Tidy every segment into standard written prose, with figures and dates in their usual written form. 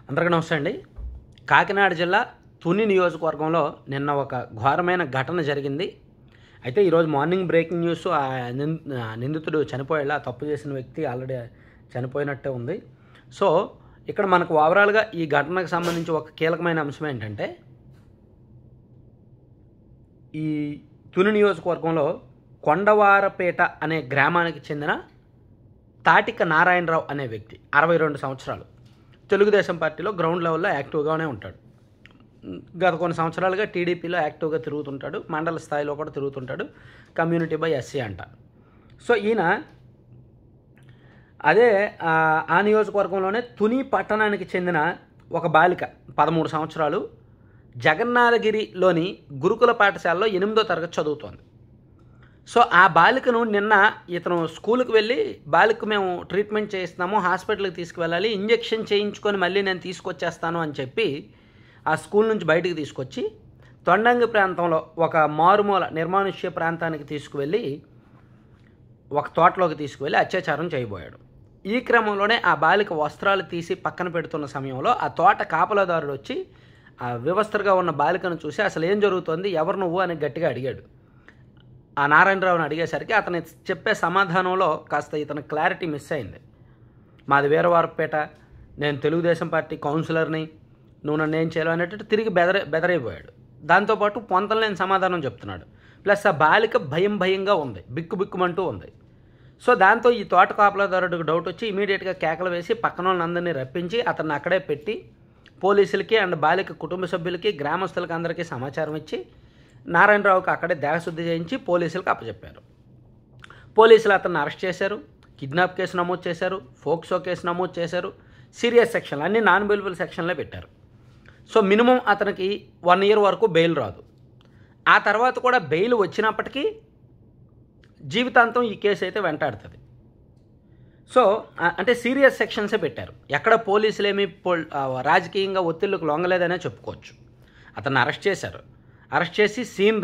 అందరికీ నమస్తే అండి. కాకినాడ జిల్లా తుని నియోజకవర్గంలో నిన్న ఒక ఘోరమైన ఘటన జరిగింది. అయితే ఈరోజు మార్నింగ్ బ్రేకింగ్ న్యూస్ నిందితుడు చనిపోయేలా, తప్పు చేసిన వ్యక్తి ఆల్రెడీ చనిపోయినట్టే ఉంది. సో ఇక్కడ మనకు ఓవరాల్గా ఈ ఘటనకు సంబంధించి ఒక కీలకమైన అంశం ఏంటంటే, ఈ తుని నియోజకవర్గంలో కొండవారపేట అనే గ్రామానికి చెందిన తాటిక నారాయణరావు అనే వ్యక్తి 62 సంవత్సరాలు. తెలుగుదేశం పార్టీలో గ్రౌండ్ లెవెల్లో యాక్టివ్గానే ఉంటాడు. గత కొన్ని సంవత్సరాలుగా టీడీపీలో యాక్టివ్గా తిరుగుతుంటాడు. మండల స్థాయిలో కూడా తిరుగుతుంటాడు. కమ్యూనిటీ బై ఎస్సీ అంట. సో ఈయన అదే ఆ నియోజకవర్గంలోనే తుని పట్టణానికి చెందిన ఒక బాలిక 13 సంవత్సరాలు జగన్నాథగిరిలోని గురుకుల పాఠశాలలో 8వ తరగతి చదువుతోంది. సో ఆ బాలికను నిన్న ఇతను స్కూల్కి వెళ్ళి, బాలికకు మేము ట్రీట్మెంట్ చేయిస్తాము, హాస్పిటల్కి తీసుకువెళ్ళాలి, ఇంజెక్షన్ చేయించుకొని మళ్ళీ నేను తీసుకొచ్చేస్తాను అని చెప్పి ఆ స్కూల్ నుంచి బయటికి తీసుకొచ్చి తొండంగి ప్రాంతంలో ఒక మారుమూల నిర్మానుష్య ప్రాంతానికి తీసుకువెళ్ళి ఒక తోటలోకి తీసుకువెళ్ళి అత్యాచారం చేయబోయాడు. ఈ క్రమంలోనే ఆ బాలిక వస్త్రాలు తీసి పక్కన పెడుతున్న సమయంలో ఆ తోట కాపలాదారుడు వచ్చి ఆ వివస్త్రగా ఉన్న బాలికను చూసి అసలు ఏం జరుగుతోంది, ఎవరు నువ్వు అని గట్టిగా అడిగాడు. ఆ నారాయణరావుని అడిగేసరికి అతను చెప్పే సమాధానంలో కాస్త ఇతను క్లారిటీ మిస్ అయింది. మాది వీరవారపేట, నేను తెలుగుదేశం పార్టీ కౌన్సిలర్ని, నువ్వు నన్ను ఏం చేయాలి అనేటట్టు తిరిగి బెదరైపోయాడు. దాంతోపాటు పొంతలేని సమాధానం చెప్తున్నాడు. ప్లస్ ఆ బాలిక భయంగా ఉంది, బిక్కుమంటూ ఉంది. సో దాంతో ఈ తోట కాపలాదారుడికి డౌట్ వచ్చి ఇమీడియట్గా కేకలు వేసి పక్కన వాళ్ళందరినీ రప్పించి అతన్ని అక్కడే పెట్టి పోలీసులకి అండ్ బాలిక కుటుంబ సభ్యులకి, గ్రామస్తులకి అందరికీ సమాచారం ఇచ్చి నారాయణరావుకి అక్కడే దేహశుద్ధి చేయించి పోలీసులకు అప్పచెప్పారు. పోలీసులు అతన్ని అరెస్ట్ చేశారు, కిడ్నాప్ కేసు నమోదు చేశారు, ఫోక్సో కేసు నమోదు చేశారు, సీరియస్ సెక్షన్లు అన్నీ నాన్ బెయిలబుల్ సెక్షన్లే పెట్టారు. సో మినిమం అతనికి 1 year వరకు బెయిల్ రాదు. ఆ తర్వాత కూడా బెయిల్ వచ్చినప్పటికీ జీవితాంతం ఈ కేసు అయితే వెంటాడుతుంది. సో అంటే సీరియస్ సెక్షన్సే పెట్టారు. ఎక్కడ పోలీసులు ఏమీ రాజకీయంగా ఒత్తిళ్లకు లొంగలేదనే చెప్పుకోవచ్చు. అతన్ని అరెస్ట్ చేశారు. అరెస్ట్ చేసి సీన్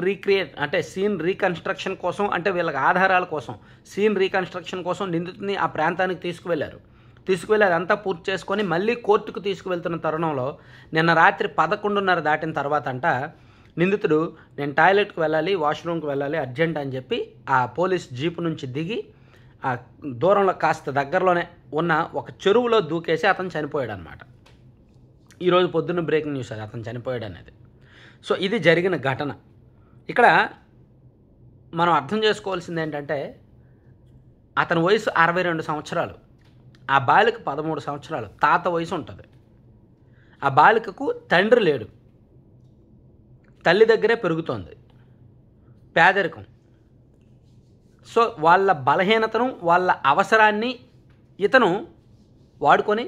రీకన్స్ట్రక్షన్ కోసం, అంటే వీళ్ళకి ఆధారాల కోసం సీన్ రీకన్స్ట్రక్షన్ కోసం నిందితుని ఆ ప్రాంతానికి తీసుకువెళ్ళి అదంతా పూర్తి చేసుకొని మళ్ళీ కోర్టుకు తీసుకువెళ్తున్న తరుణంలో నిన్న రాత్రి 11:30 దాటిన తర్వాత నిందితుడు నేను టాయిలెట్కి వెళ్ళాలి, వాష్రూమ్కి వెళ్ళాలి అర్జెంట్ అని చెప్పి ఆ పోలీస్ జీపు నుంచి దిగి ఆ దూరంలో కాస్త దగ్గరలోనే ఉన్న ఒక చెరువులో దూకేసి అతను చనిపోయాడు అనమాట. ఈరోజు పొద్దున్న బ్రేకింగ్ న్యూస్ అది, అతను చనిపోయాడు అనేది. సో ఇది జరిగిన ఘటన. ఇక్కడ మనం అర్థం చేసుకోవాల్సింది ఏంటంటే, అతని వయసు 62 సంవత్సరాలు, ఆ బాలిక 13 సంవత్సరాలు, తాత వయసు ఉంటుంది. ఆ బాలికకు తండ్రి లేడు, తల్లి దగ్గరే పెరుగుతోంది, పేదరికం. సో వాళ్ళ బలహీనతను, వాళ్ళ అవసరాన్ని ఇతను వాడుకొని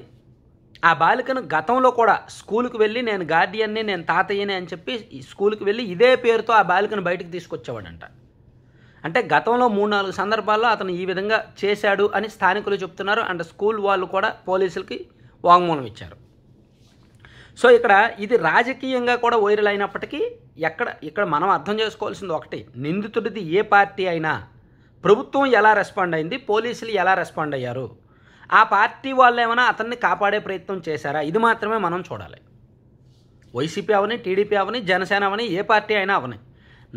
ఆ బాలికను గతంలో కూడా స్కూల్కి వెళ్ళి నేను గార్డియన్ని, నేను తాతయ్యని అని చెప్పి స్కూల్కి వెళ్ళి ఇదే పేరుతో ఆ బాలికను బయటికి తీసుకొచ్చేవాడంట. అంటే గతంలో 3-4 సందర్భాల్లో అతను ఈ విధంగా చేశాడు అని స్థానికులు చెప్తున్నారు. అండ్ స్కూల్ వాళ్ళు కూడా పోలీసులకి వాంగ్మూలం ఇచ్చారు. సో ఇక్కడ ఇది రాజకీయంగా కూడా వైరల్ అయినప్పటికీ ఇక్కడ మనం అర్థం చేసుకోవాల్సింది ఒకటి, నిందితుడిది ఏ పార్టీ అయినా ప్రభుత్వం ఎలా రెస్పాండ్ అయింది, పోలీసులు ఎలా రెస్పాండ్ అయ్యారు, ఆ పార్టీ వాళ్ళు ఏమైనా అతన్ని కాపాడే ప్రయత్నం చేశారా, ఇది మాత్రమే మనం చూడాలి. వైసీపీ అవని, టీడీపీ అవని, జనసేన అవని, ఏ పార్టీ అయినా అవని,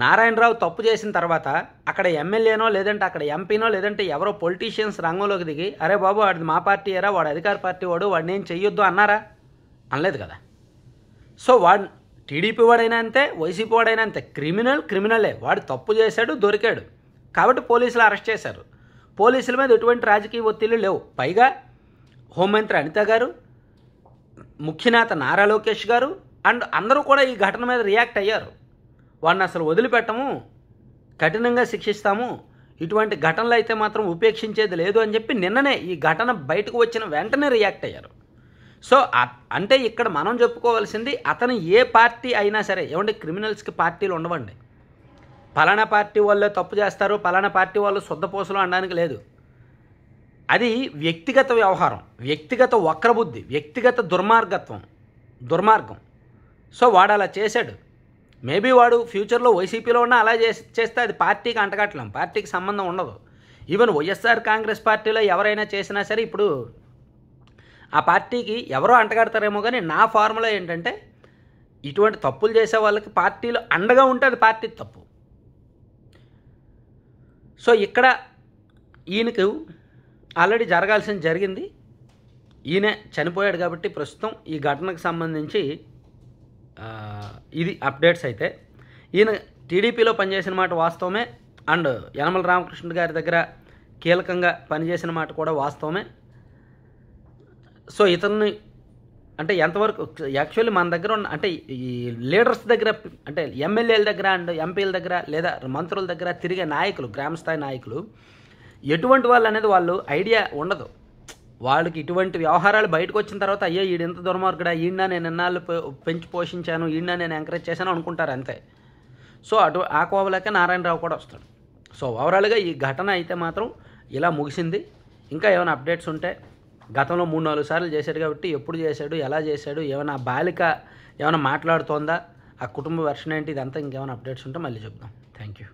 నారాయణరావు తప్పు చేసిన తర్వాత అక్కడ ఎమ్మెల్యేనో లేదంటే అక్కడ ఎంపీనో లేదంటే ఎవరో పొలిటీషియన్స్ రంగంలోకి దిగి అరే బాబు వాడిది మా పార్టీ ఏరా, వాడు అధికార పార్టీ వాడిని ఏం చెయ్యొద్దు అన్నారా? అనలేదు కదా. సో వాడు టీడీపీ వాడైనా అంతే, వైసీపీ వాడైనా అంతే, క్రిమినలే. వాడు తప్పు చేశాడు, దొరికాడు కాబట్టి పోలీసులు అరెస్ట్ చేశారు. పోలీసుల మీద ఎటువంటి రాజకీయ ఒత్తిళ్లు లేవు. పైగా హోంమంత్రి అనిత గారు, ముఖ్యనేత నారా లోకేష్ గారు అండ్ అందరూ కూడా ఈ ఘటన మీద రియాక్ట్ అయ్యారు. వాడిని అసలు వదిలిపెట్టము, కఠినంగా శిక్షిస్తాము, ఇటువంటి ఘటనలు అయితే మాత్రం ఉపేక్షించేది లేదు అని చెప్పి నిన్ననే ఈ ఘటన బయటకు వచ్చిన వెంటనే రియాక్ట్ అయ్యారు. సో అంటే ఇక్కడ మనం చెప్పుకోవాల్సింది, అతను ఏ పార్టీ అయినా సరే, ఏమంటే క్రిమినల్స్కి పార్టీలు ఉండవండి. పలానా పార్టీ వాళ్ళే తప్పు చేస్తారు, పలానా పార్టీ వాళ్ళు శుద్ధపూసలు అనడానికి లేదు. అది వ్యక్తిగత వ్యవహారం, వ్యక్తిగత వక్రబుద్ధి, వ్యక్తిగత దుర్మార్గం. సో వాడు అలా చేశాడు. మేబీ వాడు ఫ్యూచర్లో వైసీపీలో ఉన్న అలా చేస్తే అది పార్టీకి అంటగట్టలేం, పార్టీకి సంబంధం ఉండదు. ఈవెన్ వైఎస్ఆర్ కాంగ్రెస్ పార్టీలో ఎవరైనా చేసినా సరే ఇప్పుడు ఆ పార్టీకి ఎవరో అంటగడతారేమో కానీ నా ఫార్ములా ఏంటంటే ఇటువంటి తప్పులు చేసే వాళ్ళకి పార్టీలో అండగా ఉంటే అది పార్టీ తప్పు. సో ఇక్కడ ఈయనకు ఆల్రెడీ జరగాల్సింది జరిగింది, ఈయనే చనిపోయాడు కాబట్టి ప్రస్తుతం ఈ ఘటనకు సంబంధించి ఇది అప్డేట్స్. అయితే ఈయన టీడీపీలో పనిచేసిన మాట వాస్తవమే, అండ్ యనమల రామకృష్ణ గారి దగ్గర కీలకంగా పనిచేసిన మాట కూడా వాస్తవమే. సో ఇతన్ని అంటే ఎంతవరకు యాక్చువల్లీ మన దగ్గర ఉన్న అంటే ఈ లీడర్స్ దగ్గర అంటే ఎమ్మెల్యేల దగ్గర అండ్ ఎంపీల దగ్గర లేదా మంత్రుల దగ్గర తిరిగే నాయకులు, గ్రామస్థాయి నాయకులు ఎటువంటి వాళ్ళు అనేది వాళ్ళు ఐడియా ఉండదు. వాళ్ళకి ఇటువంటి వ్యవహారాలు బయటకు వచ్చిన తర్వాత అయ్యో ఈడు ఇంత దుర్మార్గుడా, ఈయన నేను ఎన్నాళ్ళు పెంచి పోషించాను, ఈయన నేను ఎంకరేజ్ చేశాను అనుకుంటారు అంతే. సో ఆ కోవలకే నారాయణరావు కూడా వస్తాడు. సో ఓవరాల్గా ఈ ఘటన అయితే మాత్రం ఇలా ముగిసింది. ఇంకా ఏమైనా అప్డేట్స్ ఉంటే గతంలో 3-4 సార్లు చేశాడు కాబట్టి ఎప్పుడు చేశాడు, ఎలా చేశాడు, ఏమైనా బాలిక ఏమైనా మాట్లాడుతోందా, ఆ కుటుంబ వెర్షన్ ఏంటి, ఇదంతా ఇంకేమైనా అప్డేట్స్ ఉంటే మళ్ళీ చెప్దాం. Thank you.